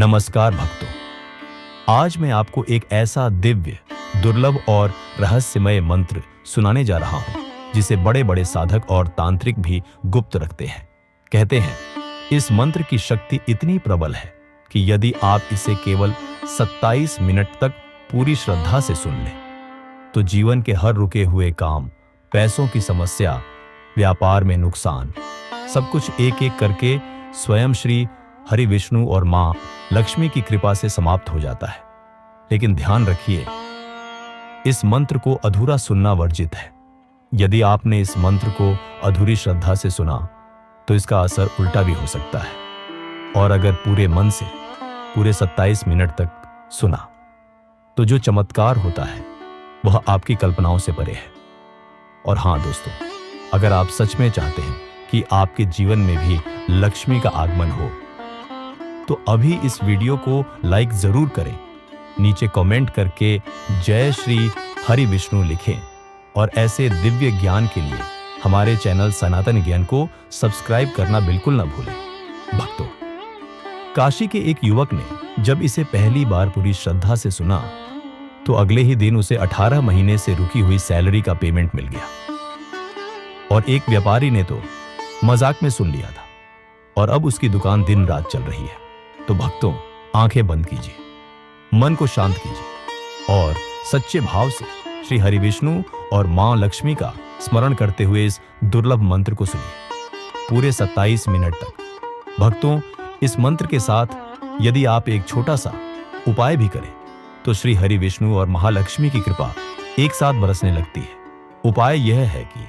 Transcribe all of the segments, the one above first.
नमस्कार भक्तों, आज मैं आपको एक ऐसा दिव्य, दुर्लभ और रहस्यमय मंत्र सुनाने जा रहा हूं, जिसे बड़े बड़े साधक और तांत्रिक भी गुप्त रखते हैं। कहते हैं, इस मंत्र की शक्ति इतनी प्रबल है कि यदि आप इसे केवल 27 मिनट तक पूरी श्रद्धा से सुन लें, तो जीवन के हर रुके हुए काम, पैसों की समस्या, व्यापार में नुकसान, सब कुछ एक एक करके स्वयं श्री हरि विष्णु और मां लक्ष्मी की कृपा से समाप्त हो जाता है। लेकिन ध्यान रखिए, इस मंत्र को अधूरा सुनना वर्जित है। यदि आपने इस मंत्र को अधूरी श्रद्धा से सुना, तो इसका असर उल्टा भी हो सकता है। और अगर पूरे मन से पूरे 27 मिनट तक सुना, तो जो चमत्कार होता है वह आपकी कल्पनाओं से परे है। और हां दोस्तों, अगर आप सच में चाहते हैं कि आपके जीवन में भी लक्ष्मी का आगमन हो, तो अभी इस वीडियो को लाइक जरूर करें, नीचे कमेंट करके जय श्री हरि विष्णु लिखें और ऐसे दिव्य ज्ञान के लिए हमारे चैनल सनातन ज्ञान को सब्सक्राइब करना बिल्कुल न भूलें। भक्तों, काशी के एक युवक ने जब इसे पहली बार पूरी श्रद्धा से सुना, तो अगले ही दिन उसे 18 महीने से रुकी हुई सैलरी का पेमेंट मिल गया। और एक व्यापारी ने तो मजाक में सुन लिया था, और अब उसकी दुकान दिन रात चल रही है। तो भक्तों, आंखें बंद कीजिए, मन को शांत कीजिए और सच्चे भाव से श्री हरि विष्णु और मां लक्ष्मी का स्मरण करते हुए इस दुर्लभ मंत्र को सुनिए पूरे 27 मिनट तक। भक्तों, इस मंत्र के साथ यदि आप एक छोटा सा उपाय भी करें, तो श्री हरि विष्णु और महालक्ष्मी की कृपा एक साथ बरसने लगती है। उपाय यह है कि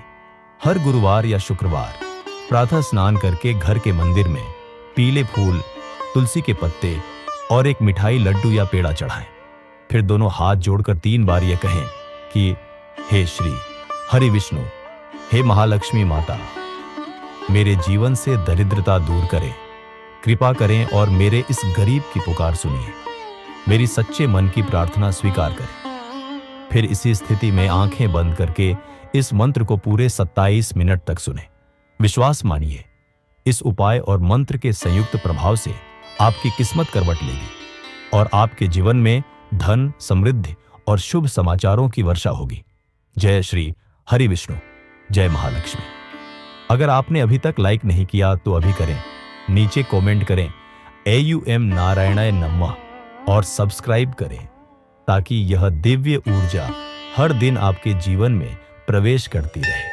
हर गुरुवार या शुक्रवार प्रातः स्नान करके घर के मंदिर में पीले फूल, तुलसी के पत्ते और एक मिठाई, लड्डू या पेड़ा चढ़ाएं। फिर दोनों हाथ जोड़कर 3 बार यह कहें कि हे श्री हरि विष्णु, हे महालक्ष्मी माता, मेरे जीवन से दरिद्रता दूर करें, कृपा करें और मेरे इस गरीब की पुकार सुनिए, मेरी सच्चे मन की प्रार्थना स्वीकार करें। फिर इसी स्थिति में आंखें बंद करके इस मंत्र को पूरे 27 मिनट तक सुने। विश्वास मानिए, इस उपाय और मंत्र के संयुक्त प्रभाव से आपकी किस्मत करवट लेगी और आपके जीवन में धन, समृद्धि और शुभ समाचारों की वर्षा होगी। जय श्री हरि विष्णु, जय महालक्ष्मी। अगर आपने अभी तक लाइक नहीं किया तो अभी करें, नीचे कमेंट करें AUM नारायणाय नमः और सब्सक्राइब करें, ताकि यह दिव्य ऊर्जा हर दिन आपके जीवन में प्रवेश करती रहे।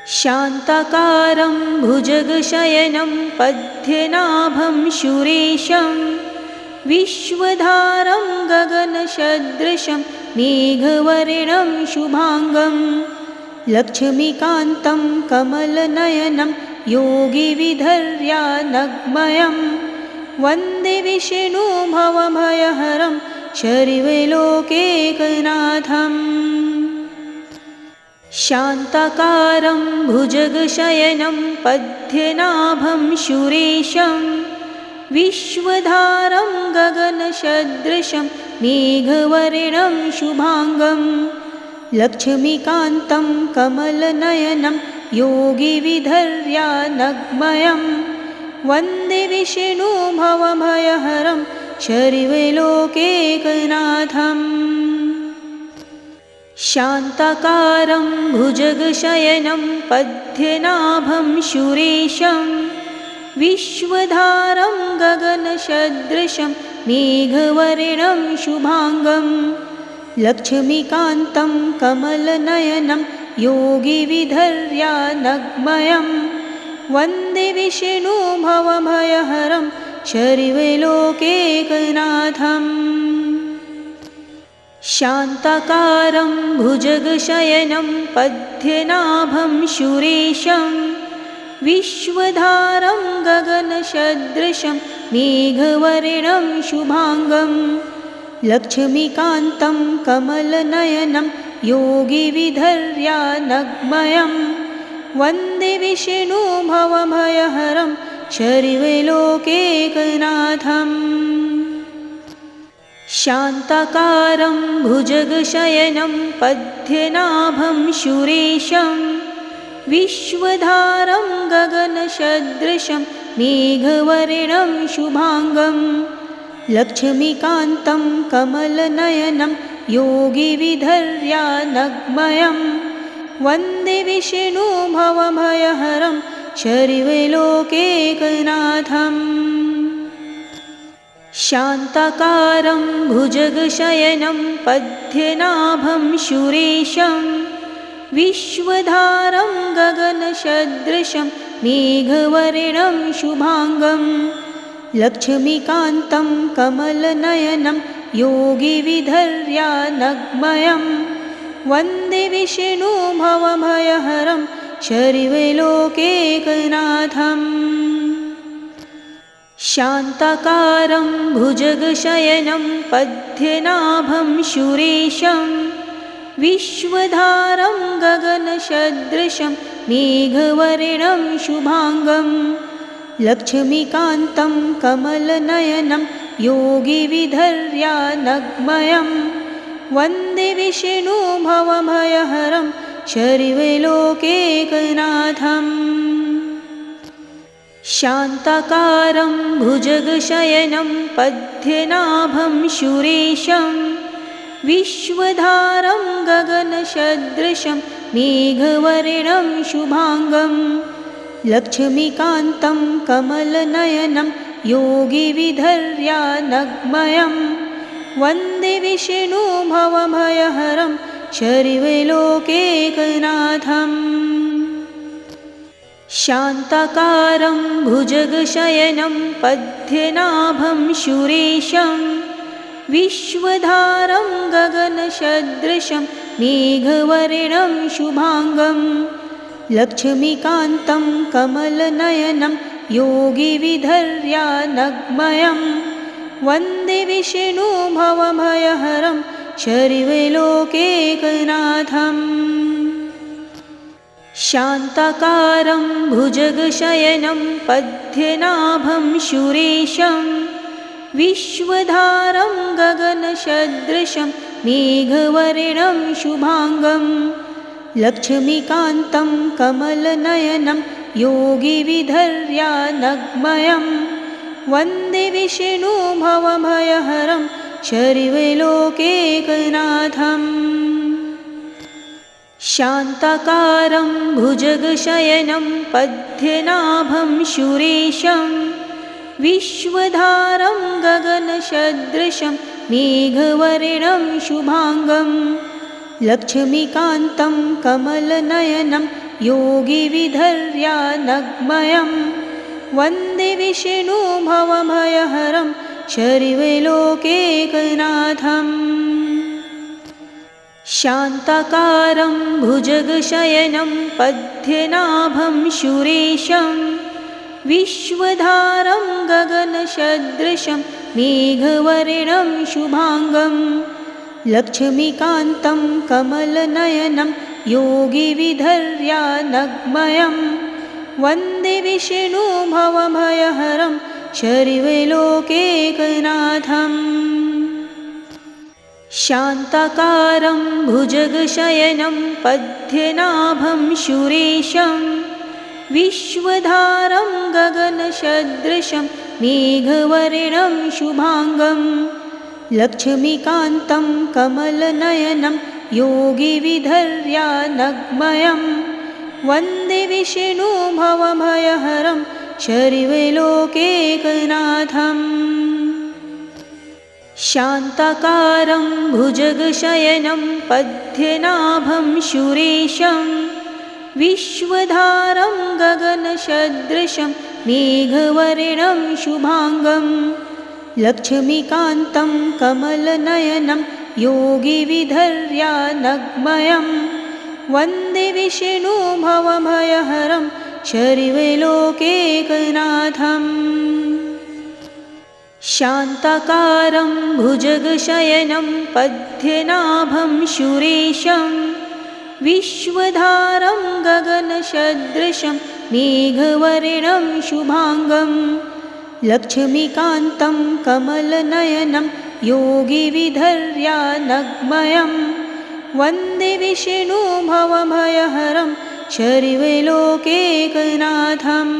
शान्ताकारं भुजगशयनं पद्मनाभं सुरेशं विश्वधारं गगनसदृशं मेघवर्णं शुभांगं लक्ष्मीकान्तं कमलनयनं योगिविधर्यानग्मयं वन्दे विष्णु भवभयहरं सर्वलोकैकनाथम्। शान्ताकारं भुजगशयनं पद्मनाभं सुरेशं विश्वधारं गगनसदृशं मेघवर्णं शुभांगं लक्ष्मीकान्तं कमलनयनं योगिविधर्यानग्मयं वन्दे विष्णु भवभयहरं सर्वलोकैकनाथम्। शान्ताकारं भुजगशयनं पद्मनाभं सुरेशं विश्वधारं गगनसदृशं मेघवर्णं शुभांगं लक्ष्मीकान्तं कमलनयनं योगिविधर्यानग्मयं वन्दे विष्णु भवभयहरं सर्वलोकैकनाथम्। शान्ताकारं भुजगशयनं पद्मनाभं सुरेशं विश्वधारं गगनसदृशं मेघवर्णं शुभांगं लक्ष्मीकान्तं कमलनयनं योगिविधर्यानग्मयं वन्दे विष्णु भवभयहरं सर्वलोकैकनाथम्। शान्ताकारं भुजगशयनं पद्मनाभं सुरेशं विश्वधारं गगनसदृशं मेघवर्णं शुभाङ्गं लक्ष्मीकान्तं कमलनयनं योगिविधर्यानग्मयं वन्दे विष्णुभवभयहरं सर्वलोकैकनाथम् शान्ताकारं भुजगशयनं पद्मनाभं सुरेशं विश्वधारं गगनसदृशं मेघवर्णं शुभाङ्गं लक्ष्मीकान्तं कमलनयनं योगिविधर्यानग्मयं वन्दे विष्णुभवभयहरं सर्वलोकैकनाथम् शान्ताकारं भुजगशयनं पद्मनाभं सुरेशं विश्वधारं गगनसदृशं मेघवर्णं शुभाङ्गं लक्ष्मीकान्तं कमलनयनं योगिविधर्यानग्मयं वन्दे विष्णुभवभयहरं सर्वलोकैकनाथम् शान्ताकारं भुजगशयनं पद्मनाभं सुरेशं विश्वधारं गगनसदृशं मेघवर्णं शुभाङ्गं लक्ष्मीकान्तं कमलनयनं योगिविधर्यानग्मयं वन्दे विष्णुभवभयहरं सर्वलोकैकनाथम् शान्ताकारं भुजगशयनं पद्मनाभं सुरेशं विश्वधारं गगनसदृशं मेघवर्णं शुभाङ्गं लक्ष्मीकान्तं कमलनयनं योगिविधर्यानग्मयं वन्दे विष्णुभवभयहरं सर्वलोकैकनाथम् शान्ताकारं भुजगशयनं पद्मनाभं सुरेशं विश्वधारं गगनसदृशं मेघवर्णं शुभाङ्गं लक्ष्मीकान्तं कमलनयनं योगिविधर्यानग्मयं वन्दे विष्णुभवभयहरं सर्वलोकैकनाथम् शान्ताकारं भुजगशयनं पद्मनाभं सुरेशं विश्वधारं गगनसदृशं मेघवर्णं शुभाङ्गं लक्ष्मीकान्तं कमलनयनं योगिविधर्यानग्मयं वन्दे विष्णुभवभयहरं सर्वलोकैकनाथम् शान्ताकारं भुजगशयनं पद्मनाभं सुरेशं विश्वधारं गगनसदृशं मेघवर्णं शुभाङ्गं लक्ष्मीकान्तं कमलनयनं योगिविधर्यानग्मयं वन्दे विष्णुभवभयहरं सर्वलोकैकनाथम् शान्ताकारं भुजगशयनं पद्मनाभं सुरेशं विश्वधारं गगनसदृशं मेघवर्णं शुभाङ्गं लक्ष्मीकान्तं कमलनयनं योगिविधर्यानग्मयं वन्दे विष्णुभवभयहरं सर्वलोकैकनाथम् शान्ताकारं भुजगशयनं पद्मनाभं सुरेशं विश्वधारं गगनसदृशं मेघवर्णं शुभाङ्गं लक्ष्मीकान्तं कमलनयनं योगिविधर्यानग्मयं वन्दे विष्णुभवभयहरं सर्वलोकैकनाथम् शान्ताकारं भुजगशयनं पद्मनाभं सुरेशं विश्वधारं गगनसदृशं मेघवर्णं शुभाङ्गं लक्ष्मीकान्तं कमलनयनं योगिविधर्यानग्मयं वन्दे विष्णुभवभयहरं शर्वलोकैकनाथम्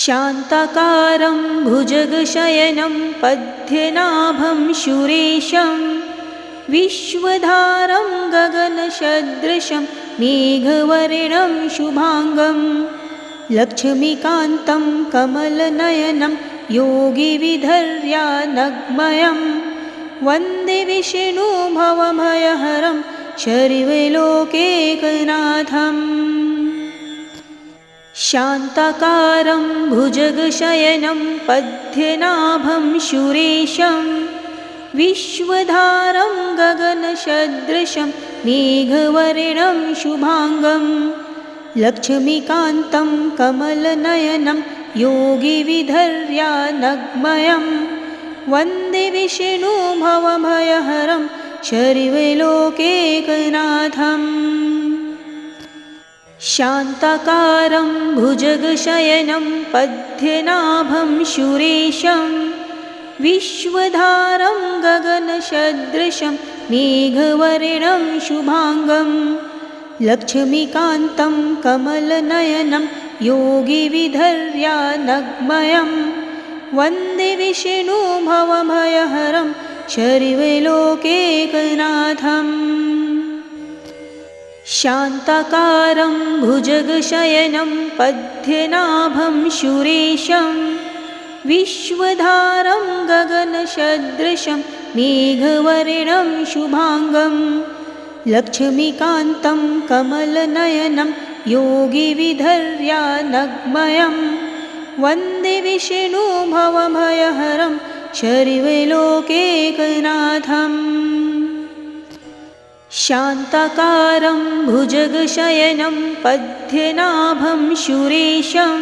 शान्ताकारं भुजगशयनं पद्मनाभं सुरेशं विश्वधारं गगनसदृशं मेघवर्णं शुभांगं लक्ष्मीकान्तं कमलनयनं योगिविधर्यानग्मयं वन्दे विष्णुभवभयहरं शर्वलोकैकनाथम् शान्ताकारं भुजगशयनं पद्मनाभं सुरेशं विश्वधारं गगनसदृशं मेघवर्णं शुभांगं लक्ष्मीकान्तं कमलनयनं योगिविधर्यानग्मयं वन्दे विष्णुभवभयहरं शर्वलोकैकनाथम् शान्ताकारं भुजगशयनं पद्मनाभं सुरेशं विश्वधारं गगनसदृशं मेघवर्णं शुभांगं लक्ष्मीकान्तं कमलनयनं योगिविधर्यानग्मयं वन्दे विष्णुभवभयहरं शर्वलोकैकनाथम् शान्ताकारं भुजगशयनं पद्मनाभं सुरेशं विश्वधारं गगनसदृशं मेघवर्णं शुभांगं लक्ष्मीकान्तं कमलनयनं योगिविधर्यानग्मयं वन्दे विष्णुभवभयहरं शर्वलोकैकनाथम् शान्ताकारं भुजगशयनं पद्मनाभं सुरेशं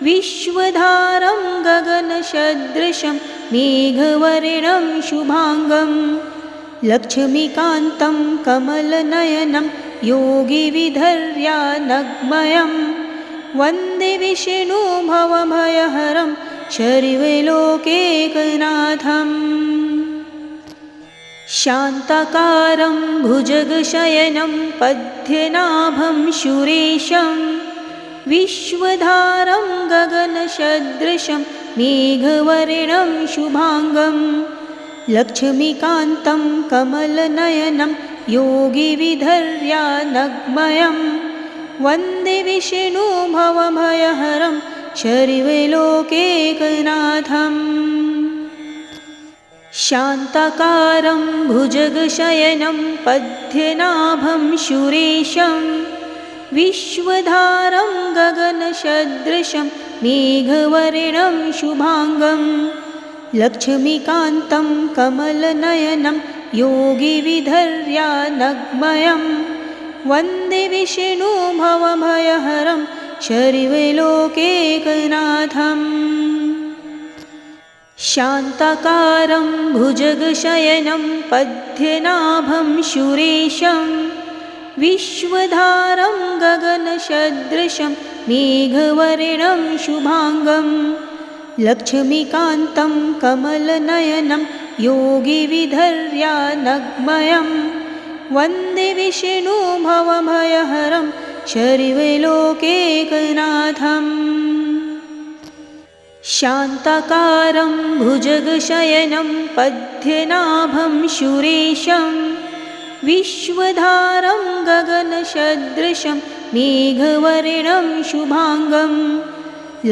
विश्वधारं गगनसदृशं मेघवर्णं शुभांगं लक्ष्मीकान्तं कमलनयनं योगिविधर्यानग्मयं वन्दे विष्णुभवभयहरं शर्वलोकैकनाथम् शान्ताकारं भुजगशयनं पद्मनाभं सुरेशं विश्वधारं गगनसदृशं मेघवर्णं शुभांगं लक्ष्मीकान्तं कमलनयनं योगिविधर्यानग्मयं वन्दे विष्णुभवभयहरं शर्वलोकैकनाथम् शान्ताकारं भुजगशयनं पद्मनाभं सुरेशं विश्वधारं गगनसदृशं मेघवर्णं शुभांगं लक्ष्मीकान्तं कमलनयनं योगिविधर्यानग्मयं वन्दे विष्णुभवभयहरं शर्वलोकैकनाथम् शान्ताकारं भुजगशयनं पद्मनाभं सुरेशं विश्वधारं गगनसदृशं मेघवर्णं शुभांगं लक्ष्मीकान्तं कमलनयनं योगिविधर्यानग्मयं वन्दे विष्णुभवभयहरं शर्वलोकैकनाथम् शान्ताकारं भुजगशयनं पद्मनाभं सुरेशं विश्वधारं गगनसदृशं मेघवर्णं शुभांगं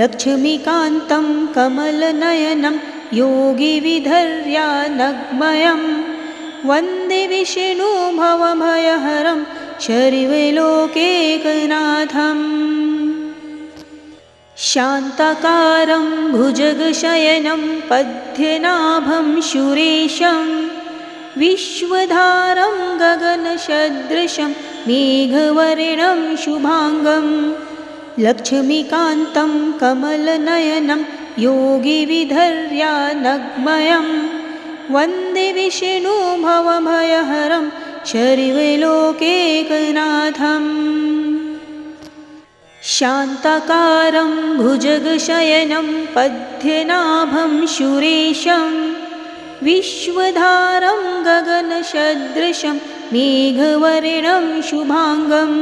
लक्ष्मीकान्तं कमलनयनं योगिविधर्यानग्मयं वन्दे विष्णुभवभयहरं शर्वलोकैकनाथम् शान्ताकारं भुजगशयनं पद्मनाभं सुरेशं विश्वधारं गगनसदृशं मेघवर्णं शुभांगं लक्ष्मीकान्तं कमलनयनं योगिविधर्यानग्मयं वन्दे विष्णुभवभयहरं शर्वलोकैकनाथम् शान्ताकारं भुजगशयनं पद्मनाभं सुरेशं विश्वधारं गगनसदृशं मेघवर्णं शुभाङ्गं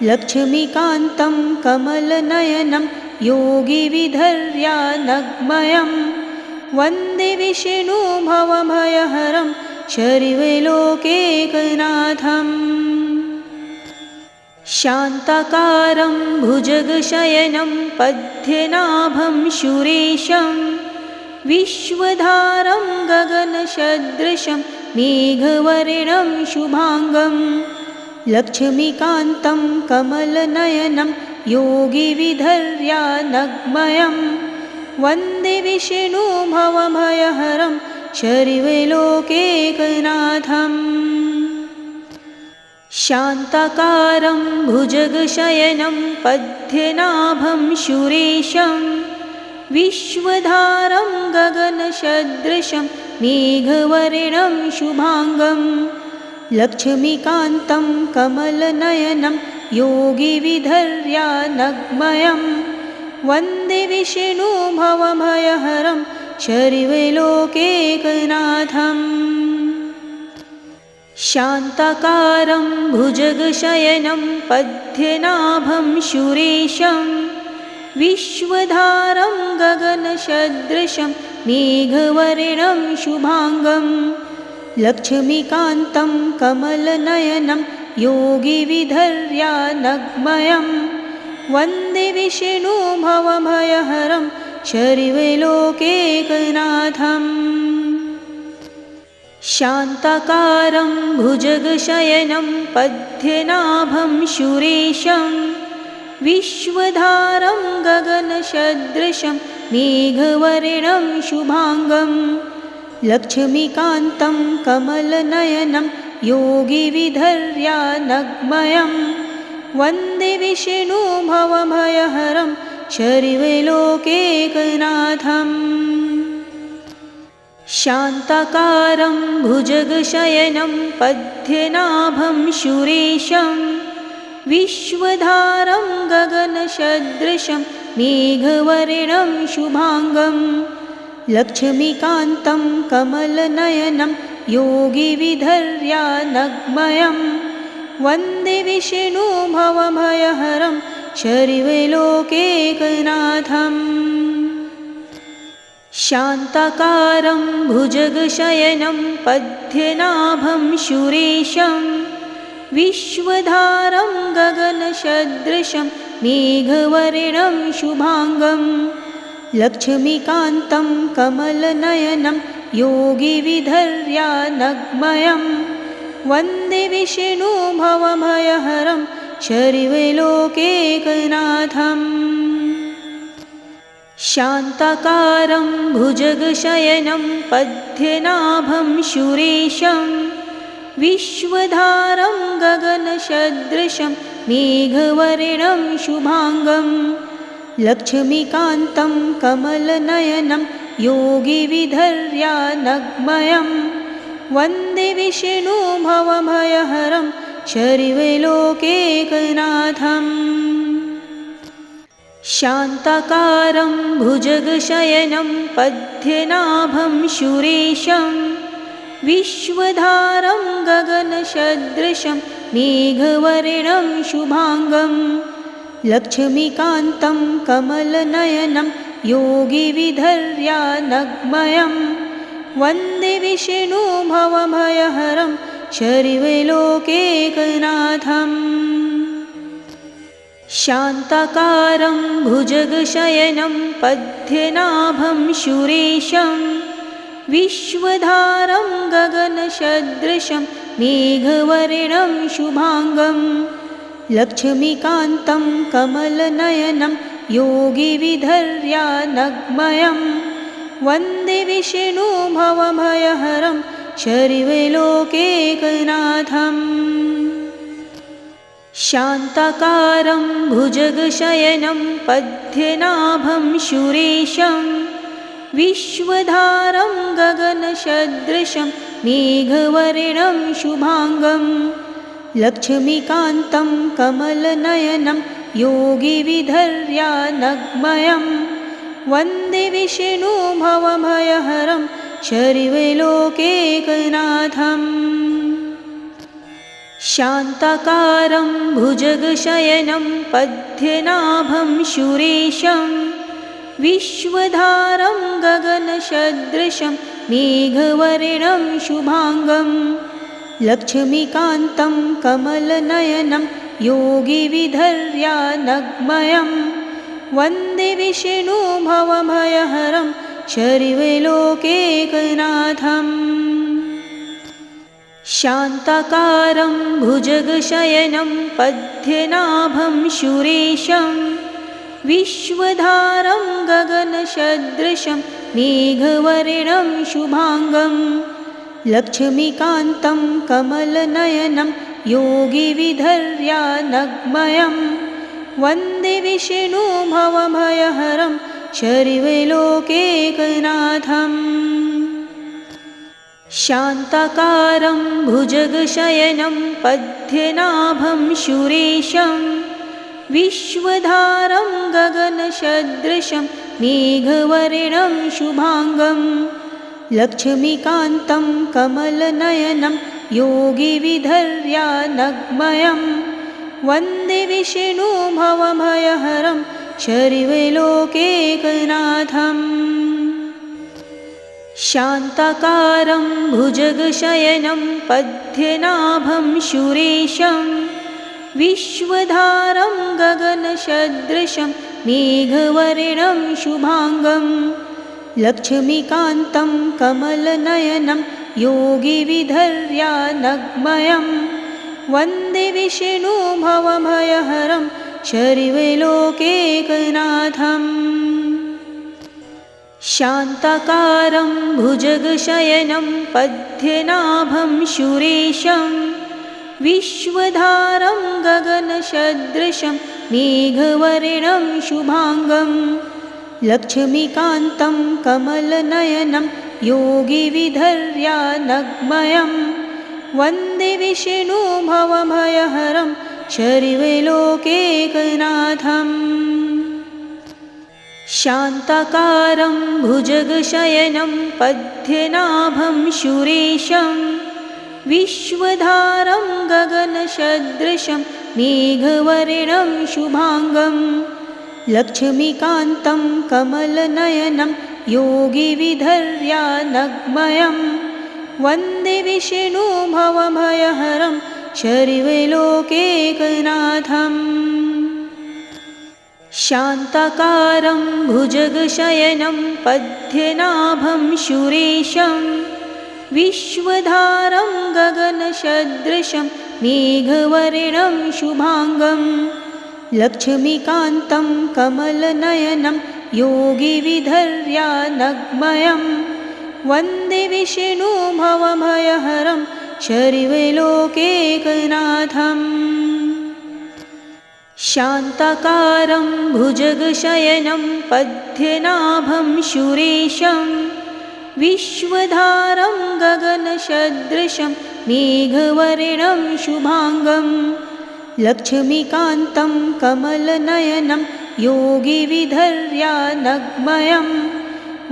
लक्ष्मीकान्तं कमलनयनं योगिविधर्यानग्मयं वन्दे विष्णु भवभयहरं शर्वलोकैकनाथम् शान्ताकारं भुजगशयनं पद्मनाभं सुरेशं विश्वधारं गगनसदृशं मेघवर्णं शुभाङ्गं लक्ष्मीकान्तं कमलनयनं योगिविधर्यानग्मयं वन्दे विष्णु भवभयहरं शर्वलोकैकनाथम् शान्ताकारं भुजगशयनं पद्मनाभं सुरेशं विश्वधारं गगनसदृशं मेघवर्णं शुभाङ्गं लक्ष्मीकान्तं कमलनयनं योगिविधर्यानग्मयं वन्दे विष्णु भवभयहरं शर्वलोकैकनाथम् शान्ताकारं भुजगशयनं पद्मनाभं सुरेशं विश्वधारं गगनसदृशं मेघवर्णं शुभाङ्गं लक्ष्मीकान्तं कमलनयनं योगिविधर्यानग्मयं वन्दे विष्णु भवभयहरं शर्वलोकैकनाथम् शान्ताकारं भुजगशयनं पद्मनाभं सुरेशं विश्वधारं गगनसदृशं मेघवर्णं शुभाङ्गं लक्ष्मीकान्तं कमलनयनं योगिविधर्यानग्मयं वन्दे विष्णु भवभयहरं शर्वलोकैकनाथम् शान्ताकारं भुजगशयनं पद्मनाभं सुरेशं विश्वधारं गगनसदृशं मेघवर्णं शुभाङ्गं लक्ष्मीकान्तं कमलनयनं योगिविधर्यानग्मयं वन्दे विष्णु भवभयहरं शर्वलोकैकनाथम् शान्ताकारं भुजगशयनं पद्मनाभं सुरेशं विश्वधारं गगनसदृशं मेघवर्णं शुभाङ्गं लक्ष्मीकान्तं कमलनयनं योगिविधर्यानग्मयं वन्दे विष्णु भवभयहरं शर्वलोकैकनाथम् शान्ताकारं भुजगशयनं पद्मनाभं सुरेशं विश्वधारं गगनसदृशं मेघवर्णं शुभाङ्गं लक्ष्मीकान्तं कमलनयनं योगिविधर्यानग्मयं वन्दे विष्णु भवभयहरं शर्वलोकैकनाथम् शान्ताकारं भुजगशयनं पद्मनाभं सुरेशं विश्वधारं गगनसदृशं मेघवर्णं शुभाङ्गं लक्ष्मीकान्तं कमलनयनं योगिविधर्यानग्मयं वन्दे विष्णु भवभयहरं शर्वलोकैकनाथम् शान्ताकारं भुजगशयनं पद्मनाभं सुरेशं विश्वधारं गगनसदृशं मेघवर्णं शुभाङ्गं लक्ष्मीकान्तं कमलनयनं योगिविधर्यानग्मयं वन्दे विष्णु भवभयहरं शर्वलोकैकनाथम् शान्ताकारं भुजगशयनं पद्मनाभं सुरेशं विश्वधारं गगनसदृशं मेघवर्णं शुभाङ्गं लक्ष्मीकान्तं कमलनयनं योगिविधर्यानग्मयं वन्दे विष्णु भवभयहरं शर्वलोकैकनाथम् शान्ताकारं भुजगशयनं पद्मनाभं सुरेशं विश्वधारं गगनसदृशं मेघवर्णं शुभांगं लक्ष्मीकान्तं कमलनयनं योगिविधर्यानग्मयं वन्दे विष्णु भवभयहरं सर्वलोकैकनाथम्। शान्ताकारं भुजगशयनं पद्मनाभं सुरेशं विश्वधारं गगनसदृशं मेघवर्णं शुभांगं लक्ष्मीकान्तं कमलनयनं योगिविधर्यानग्मयं वन्दे विष्णु भवभयहरं सर्वलोकैकनाथम्। शान्ताकारं भुजगशयनं पद्मनाभं सुरेशं विश्वधारं गगनसदृशं मेघवर्णं शुभांगं लक्ष्मीकान्तं कमलनयनं योगिविधर्यानग्मयं वन्दे विष्णु भवभयहरं सर्वलोकैकनाथम्। शान्ताकारं भुजगशयनं पद्मनाभं सुरेशं विश्वधारं गगनसदृशं मेघवर्णं शुभांगं लक्ष्मीकान्तं कमलनयनं योगिविधर्यानग्मयं वन्दे विष्णु भवभयहरं सर्वलोकैकनाथम्। शान्ताकारं भुजगशयनं पद्मनाभं सुरेशं विश्वधारं गगनसदृशं मेघवर्णं शुभांगं लक्ष्मीकान्तं कमलनयनं योगिविधर्यानग्मयं वन्दे विष्णु भवभयहरं सर्वलोकैकनाथम्। शान्ताकारं भुजगशयनं पद्मनाभं सुरेशं विश्वधारं गगनसदृशं मेघवर्णं शुभांगं लक्ष्मीकान्तं कमलनयनं योगिविधर्यानग्मयं वन्दे विष्णु भवभयहरं सर्वलोकैकनाथम्। शान्ताकारं भुजगशयनं पद्मनाभं सुरेशं विश्वधारं गगनसदृशं मेघवर्णं शुभांगं लक्ष्मीकान्तं कमलनयनं योगिविधर्यानग्मयं वन्दे विष्णु भवभयहरं सर्वलोकैकनाथम्। शान्ताकारं भुजगशयनं पद्मनाभं सुरेशं विश्वधारं गगनसदृशं मेघवर्णं शुभांगं लक्ष्मीकान्तं कमलनयनं योगिविधर्यानग्मयं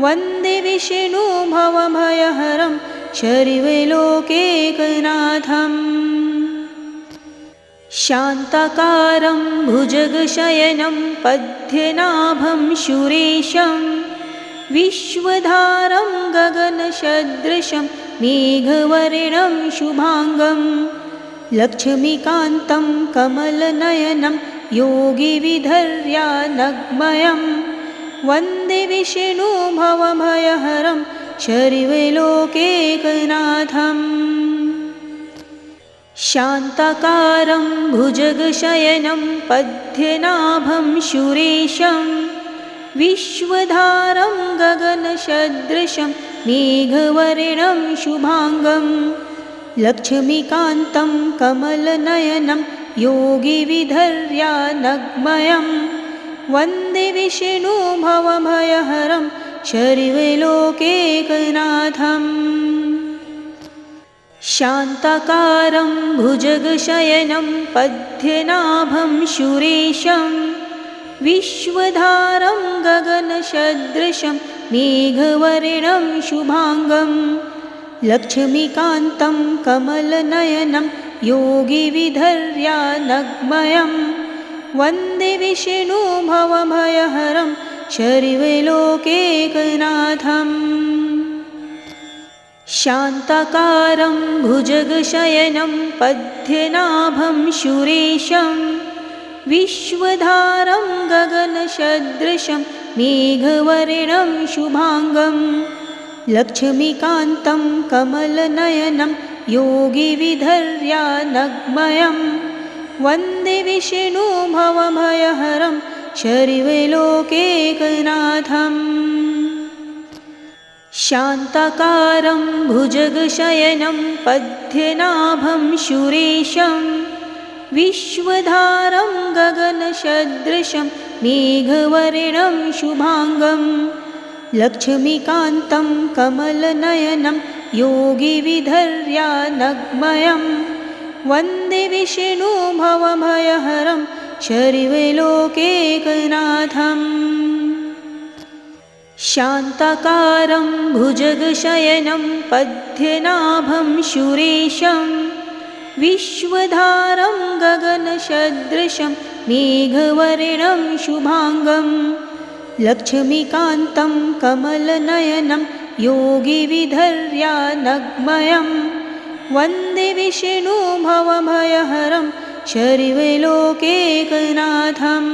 वन्दे विष्णु भवभयहरं सर्वलोकैकनाथम्। शान्ताकारं भुजगशयनं पद्मनाभं सुरेशं विश्वधारं गगनसदृशं मेघवर्णं शुभांगं लक्ष्मीकान्तं कमलनयनं योगिविधर्यानग्मयं वन्दे विष्णु भवभयहरं सर्वलोकैकनाथम्। शान्ताकारं भुजगशयनं पद्मनाभं सुरेशं विश्वधारं गगनसदृशं मेघवर्णं शुभांगं लक्ष्मीकान्तं कमलनयनं योगिविधर्यानग्मयं वन्दे विष्णु भवभयहरं सर्वलोकैकनाथम्। शान्ताकारं भुजगशयनं पद्मनाभं सुरेशं विश्वधारं गगनसदृशं मेघवर्णं शुभांगं लक्ष्मीकान्तं कमलनयनं योगिविधर्यानग्मयं वन्दे विष्णुभवभयहरं शर्वलोकैकनाथम् शान्ताकारं भुजगशयनं पद्मनाभं सुरेशं विश्वधारं गगनसदृशं मेघवर्णं शुभाङ्गं लक्ष्मीकान्तं कमलनयनं योगिविधर्यानग्मयं वन्दे विष्णुभवभयहरं शर्वलोकैकनाथम् शान्ताकारं भुजगशयनं पद्मनाभं सुरेशं विश्वधारं गगनसदृशं मेघवर्णं शुभाङ्गं लक्ष्मीकान्तं कमलनयनं योगिविधर्यानग्मयं वन्दे विष्णुभवभयहरं शर्वलोकैकनाथम् शान्ताकारं भुजगशयनं पद्मनाभं सुरेशं विश्वधारं गगनसदृशं मेघवर्णं शुभाङ्गं लक्ष्मीकान्तं कमलनयनं योगिविधर्यानग्मयं वन्दे विष्णुभवभयहरं शर्वलोकैकनाथम्